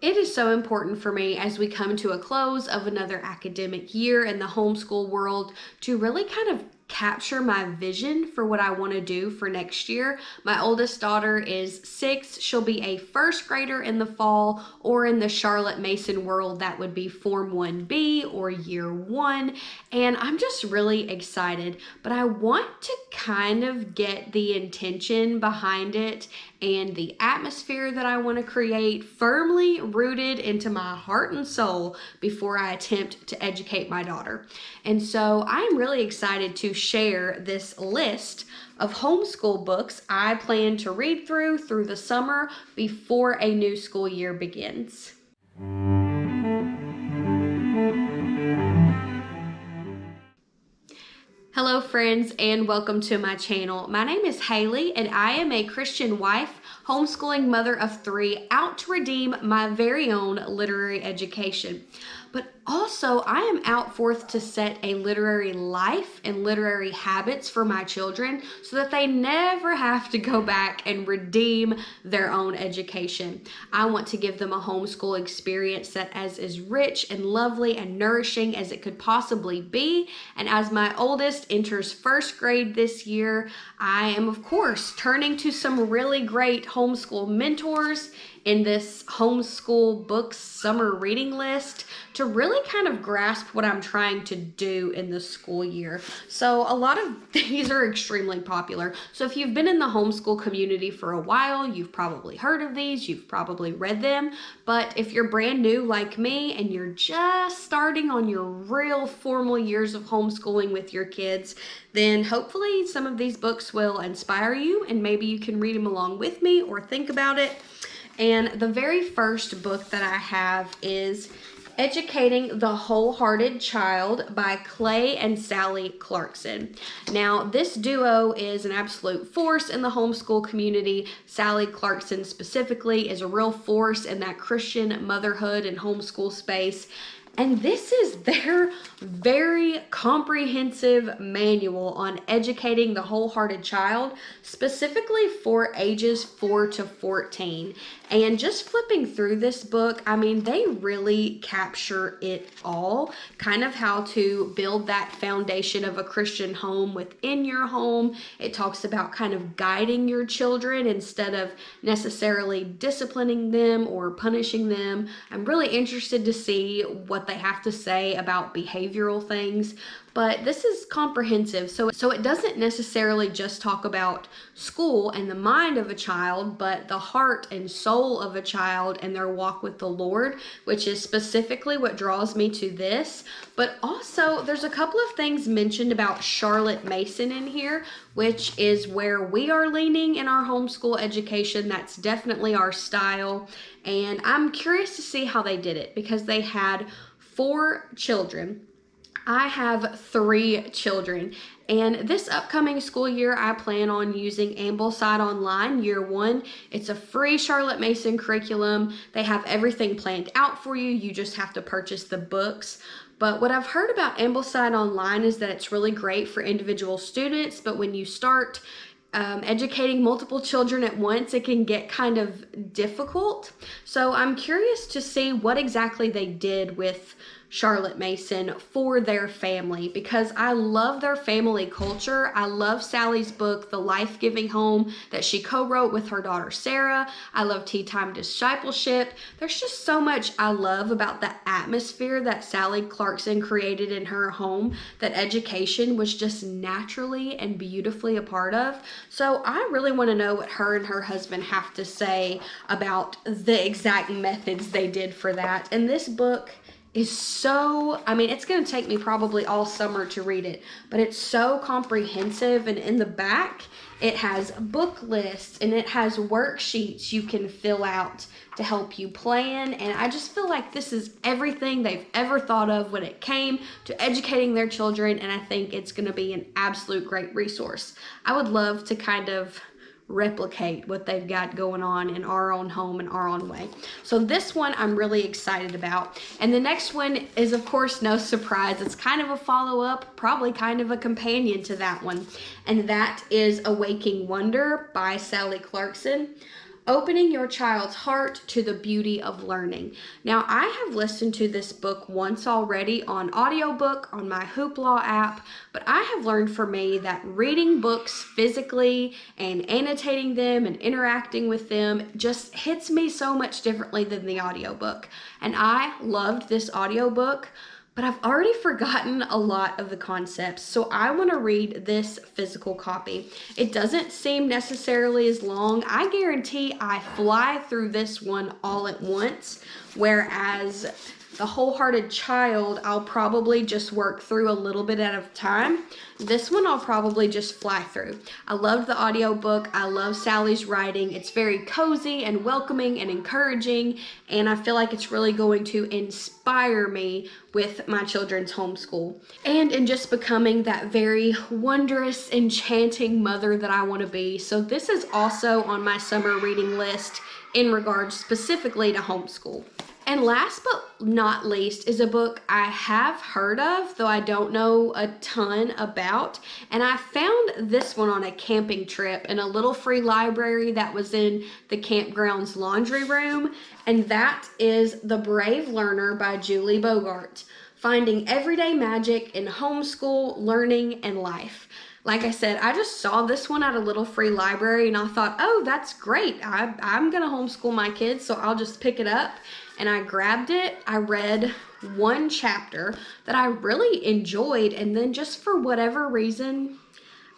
It is so important for me as we come to a close of another academic year in the homeschool world to really kind of capture my vision for what I want to do for next year. My oldest daughter is 6. She'll be a first grader in the fall, or in the Charlotte Mason world, that would be Form 1B or Year 1. And I'm just really excited, but I want to kind of get the intention behind it and the atmosphere that I want to create firmly rooted into my heart and soul before I attempt to educate my daughter. And so I'm really excited to share this list of homeschool books I plan to read through the summer before a new school year begins. Hello friends, and welcome to my channel. My name is Haley and I am a Christian wife, homeschooling mother of 3, out to redeem my very own literary education. But also, I am out forth to set a literary life and literary habits for my children so that they never have to go back and redeem their own education. I want to give them a homeschool experience that is as rich and lovely and nourishing as it could possibly be. And as my oldest enters first grade this year, I am, of course, turning to some really great homeschool mentors in this homeschool books summer reading list to really kind of grasp what I'm trying to do in the school year. So a lot of these are extremely popular. So if you've been in the homeschool community for a while, you've probably heard of these, you've probably read them. But if you're brand new like me and you're just starting on your real formal years of homeschooling with your kids, then hopefully some of these books will inspire you and maybe you can read them along with me or think about it. And the very first book that I have is Educating the Wholehearted Child by Clay and Sally Clarkson. Now, this duo is an absolute force in the homeschool community. Sally Clarkson specifically is a real force in that Christian motherhood and homeschool space. And this is their very comprehensive manual on educating the wholehearted child, specifically for ages 4 to 14. And just flipping through this book, I mean, they really capture it all, kind of how to build that foundation of a Christian home within your home. It talks about kind of guiding your children instead of necessarily disciplining them or punishing them. I'm really interested to see what they have to say about behavioral things. But this is comprehensive, so it doesn't necessarily just talk about school and the mind of a child, but the heart and soul of a child and their walk with the Lord, which is specifically what draws me to this. But also, there's a couple of things mentioned about Charlotte Mason in here, which is where we are leaning in our homeschool education. That's definitely our style, and I'm curious to see how they did it because they had 4 children. I have 3 children, and this upcoming school year I plan on using Ambleside Online Year 1. It's a free Charlotte Mason curriculum. They have everything planned out for you. You just have to purchase the books. But what I've heard about Ambleside Online is that it's really great for individual students, but when you start educating multiple children at once, it can get kind of difficult. So I'm curious to see what exactly they did with Charlotte Mason for their family, because I love their family culture. I love Sally's book, The Life-Giving Home, that she co-wrote with her daughter Sarah. I love Tea Time Discipleship. There's just so much I love about the atmosphere that Sally Clarkson created in her home that education was just naturally and beautifully a part of. So I really want to know what her and her husband have to say about the exact methods they did for that. And this book is so, I mean, it's going to take me probably all summer to read it, but it's so comprehensive. And in the back, it has book lists and it has worksheets you can fill out to help you plan. And I just feel like this is everything they've ever thought of when it came to educating their children. And I think it's going to be an absolute great resource. I would love to kind of replicate what they've got going on in our own home and our own way. So this one I'm really excited about. And the next one is, of course, no surprise. It's kind of a follow-up, probably kind of a companion to that one. And that is Awaking Wonder by Sally Clarkson. Opening Your Child's Heart to the Beauty of Learning. Now, I have listened to this book once already on audiobook on my Hoopla app, but I have learned for me that reading books physically and annotating them and interacting with them just hits me so much differently than the audiobook. And I loved this audiobook, but I've already forgotten a lot of the concepts, so I want to read this physical copy. It doesn't seem necessarily as long. I guarantee I fly through this one all at once, whereas the Wholehearted Child, I'll probably just work through a little bit at a time. This one I'll probably just fly through. I loved the audiobook. I love Sally's writing. It's very cozy and welcoming and encouraging, and I feel like it's really going to inspire me with my children's homeschool and in just becoming that very wondrous, enchanting mother that I want to be. So this is also on my summer reading list in regards specifically to homeschool. And last but not least is a book I have heard of, though I don't know a ton about. And I found this one on a camping trip in a little free library that was in the campground's laundry room. And that is The Brave Learner by Julie Bogart. Finding everyday magic in homeschool, learning, and life. Like I said, I just saw this one at a little free library and I thought, oh, that's great. I'm going to homeschool my kids, so I'll just pick it up. And I grabbed it. I read one chapter that I really enjoyed, and then just for whatever reason,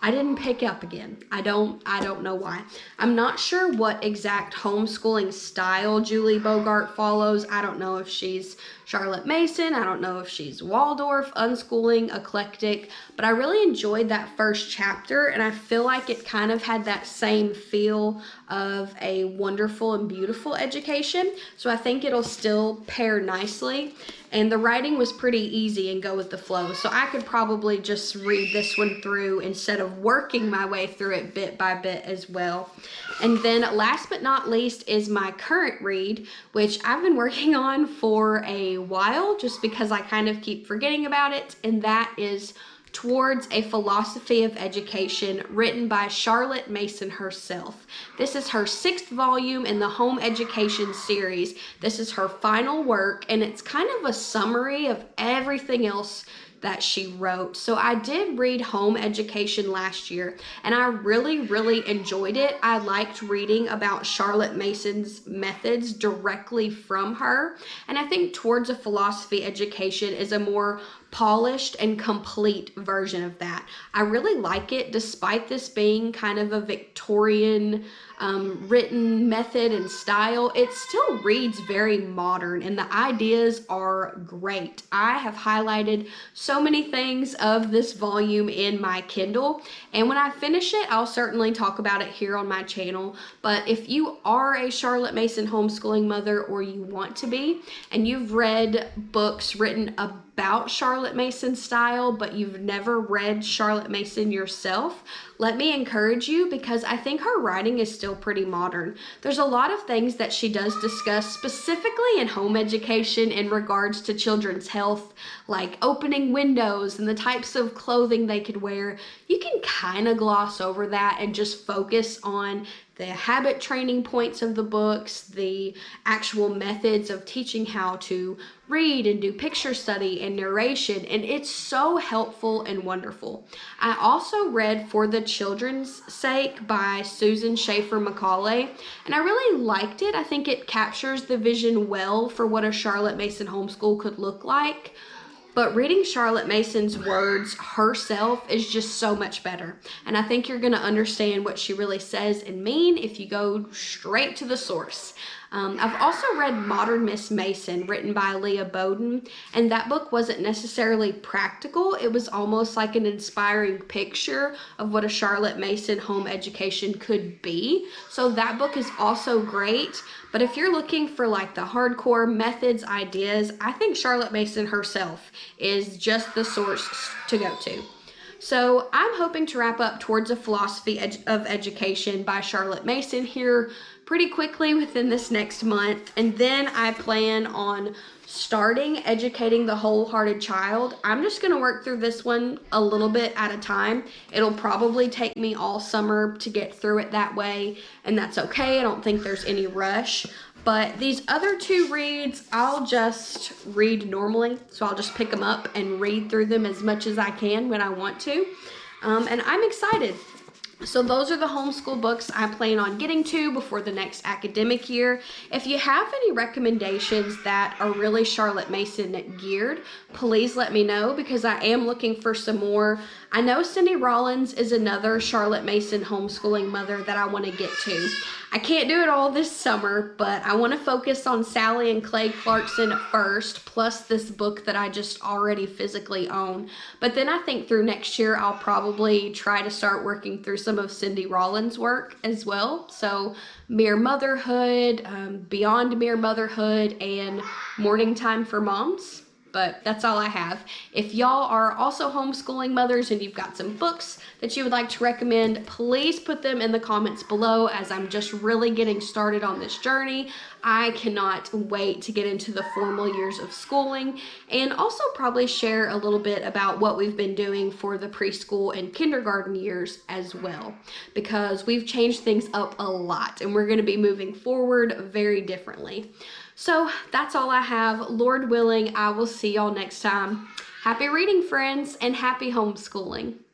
I didn't pick up again. I don't know why. I'm not sure what exact homeschooling style Julie Bogart follows. I don't know if she's Charlotte Mason. I don't know if she's Waldorf, unschooling, eclectic, but I really enjoyed that first chapter, and I feel like it kind of had that same feel of a wonderful and beautiful education. So I think it'll still pair nicely. And the writing was pretty easy and go with the flow. So I could probably just read this one through instead of working my way through it bit by bit as well. And then last but not least is my current read, which I've been working on for a while just because I kind of keep forgetting about it. And that is Towards a Philosophy of Education, written by Charlotte Mason herself. This is her 6th volume in the Home Education series. This is her final work, and it's kind of a summary of everything else that she wrote. So I did read Home Education last year, and I really enjoyed it. I liked reading about Charlotte Mason's methods directly from her, and I think Towards a Philosophy Education is a more polished and complete version of that. I really like it, despite this being kind of a Victorian written method and style. It still reads very modern, and the ideas are great. I have highlighted so many things of this volume in my Kindle, and when I finish it, I'll certainly talk about it here on my channel. But if you are a Charlotte Mason homeschooling mother, or you want to be, and you've read books written about Charlotte Mason style, but you've never read Charlotte Mason yourself, let me encourage you, because I think her writing is still pretty modern. There's a lot of things that she does discuss specifically in home education in regards to children's health, like opening windows and the types of clothing they could wear. You can kind of gloss over that and just focus on the habit training points of the books, the actual methods of teaching how to read and do picture study and narration, and it's so helpful and wonderful. I also read For the Children's Sake by Susan Schaeffer MacCaulay, and I really liked it. I think it captures the vision well for what a Charlotte Mason homeschool could look like. But reading Charlotte Mason's words herself is just so much better. And I think you're going to understand what she really says and mean if you go straight to the source. I've also read Modern Miss Mason, written by Leah Boden, and that book wasn't necessarily practical. It was almost like an inspiring picture of what a Charlotte Mason home education could be. So that book is also great. But if you're looking for like the hardcore methods, ideas, I think Charlotte Mason herself is just the source to go to. So I'm hoping to wrap up Towards a Philosophy of Education by Charlotte Mason here pretty quickly within this next month. And then I plan on starting Educating the Wholehearted Child. I'm just going to work through this one a little bit at a time. It'll probably take me all summer to get through it that way, and that's okay. I don't think there's any rush. But these other two reads, I'll just read normally. So I'll just pick them up and read through them as much as I can when I want to. And I'm excited. So those are the homeschool books I plan on getting to before the next academic year. If you have any recommendations that are really Charlotte Mason geared, please let me know, because I am looking for some more. I know Cindy Rollins is another Charlotte Mason homeschooling mother that I want to get to. I can't do it all this summer, but I want to focus on Sally and Clay Clarkson first, plus this book that I just already physically own. But then I think through next year, I'll probably try to start working through some of Cindy Rollins' work as well. So Mere Motherhood, Beyond Mere Motherhood, and Morning Time for Moms. But that's all I have. If y'all are also homeschooling mothers and you've got some books that you would like to recommend, please put them in the comments below, as I'm just really getting started on this journey. I cannot wait to get into the formal years of schooling, and also probably share a little bit about what we've been doing for the preschool and kindergarten years as well, because we've changed things up a lot and we're going to be moving forward very differently. So that's all I have. Lord willing, I will see y'all next time. Happy reading, friends, and happy homeschooling.